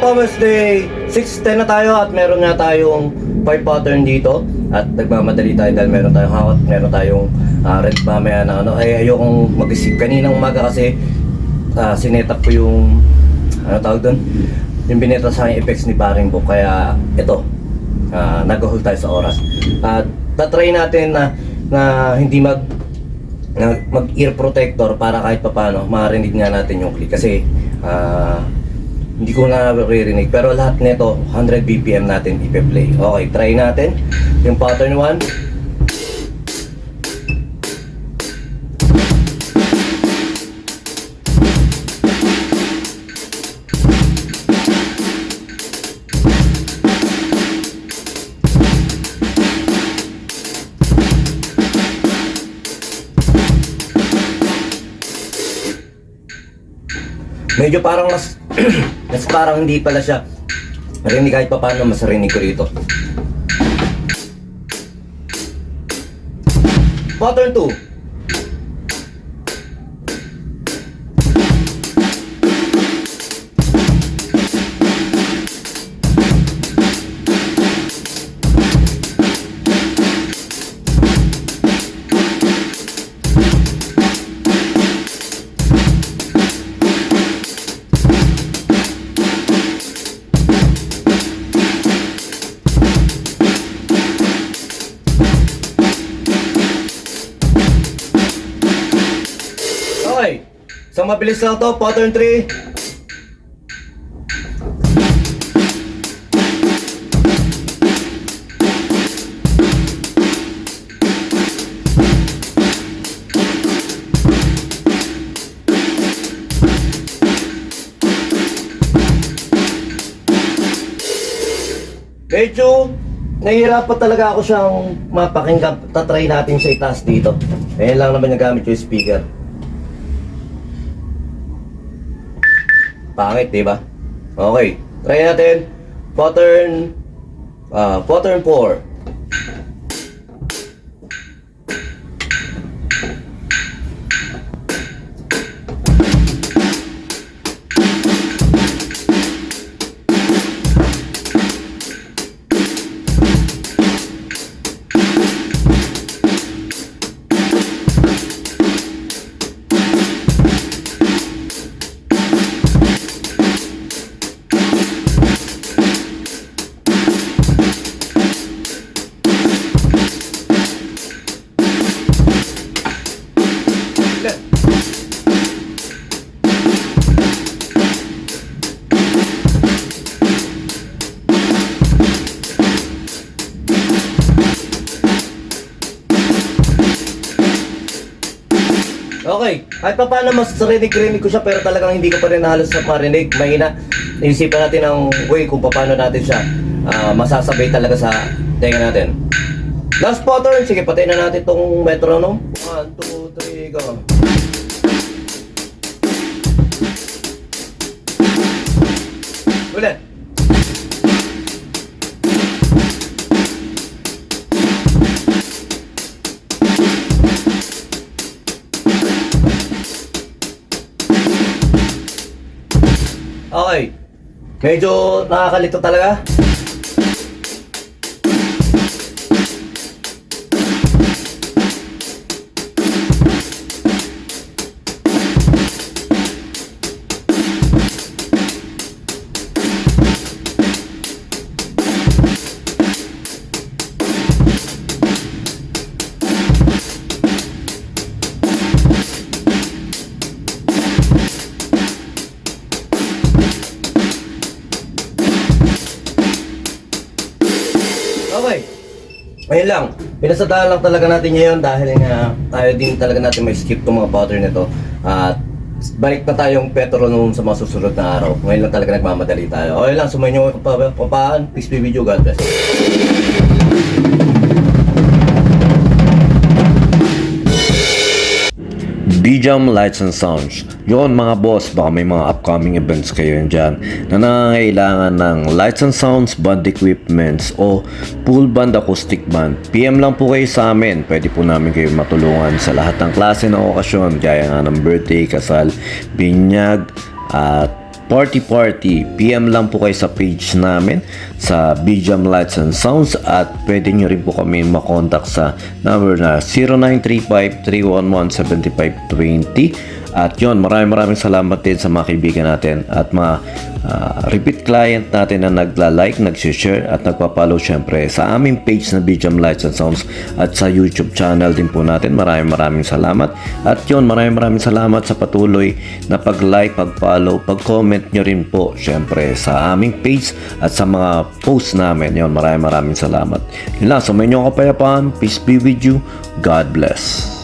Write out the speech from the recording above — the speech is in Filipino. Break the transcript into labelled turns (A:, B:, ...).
A: Thomas Day, 6:10 na tayo at meron nga tayong 5 pattern dito. At nagmamadali tayo dahil meron tayong hawat, meron tayong red mamaya na ano. Ay ayokong mag-isip kaninang umaga kasi sinetap ko yung ano tawag doon? Yung bineta sa aking effects ni Paring Book. Kaya ito, nag-hold tayo sa oras. At tatry natin na hindi mag ear protector para kahit papaano marinig nga natin yung click kasi hindi ko na naririnig pero lahat nito 100 BPM natin ipe-play. Okay, try natin yung pattern 1. Medyo parang mas parang hindi pala siya marinig kahit pa paano mas rinig ko rito. Pattern 2. Okay, so mabilis lang to, pattern 3. Medyo nahihirapan talaga ako siyang mapakinggan. Tatry natin siya itaas dito. Ayan lang naman yung gamit yung speaker. Pangit, diba? Okay, try natin. Pattern 4. Okay, kahit pa paano mas rinig ko siya pero talagang hindi ko pa rin halos na marinig. Mahina. Iisipan natin ang way kung paano natin siya masasabay talaga sa tenga natin. Last pattern, sige patayin na natin itong metronome. 1, 2, 3, go. Ulit. Okay, medyo nakakalito talaga. Okay, ayun lang. Pinasadaan lang talaga natin ngayon dahil nga tayo din talaga natin may skip itong mga pattern nito. At balik na tayong metronome sa mga susunod na araw. Ngayon lang talaga nagmamadali tayo. Okay lang, sumayin nyo kapapaan. Peace be with you, God bless.
B: BJAM Lights and Sounds. Yun mga boss, baka may mga upcoming events kayo dyan na nangangailangan ng lights and sounds, band equipments o full band acoustic band. PM lang po kayo sa amin. Pwede po namin kayo matulungan sa lahat ng klase ng okasyon gaya nga ng birthday, kasal, binyag at party, PM lang po kayo sa page namin sa BJam Lights and Sounds at pwede nyo rin po kami makontak sa number na 0935-311-7520. At yun, maraming salamat din sa mga kaibigan natin at mga repeat client natin na nagla-like, nag-share at nagpa-follow syempre sa aming page na BJam Lights and Sounds at sa YouTube channel din po natin. Maraming salamat. At yun, maraming salamat sa patuloy na pag-like, pag-follow, pag-comment nyo rin po syempre sa aming page at sa mga posts namin. Yun, maraming salamat. Yun lang, sa inyong kapayapaan, peace be with you. God bless.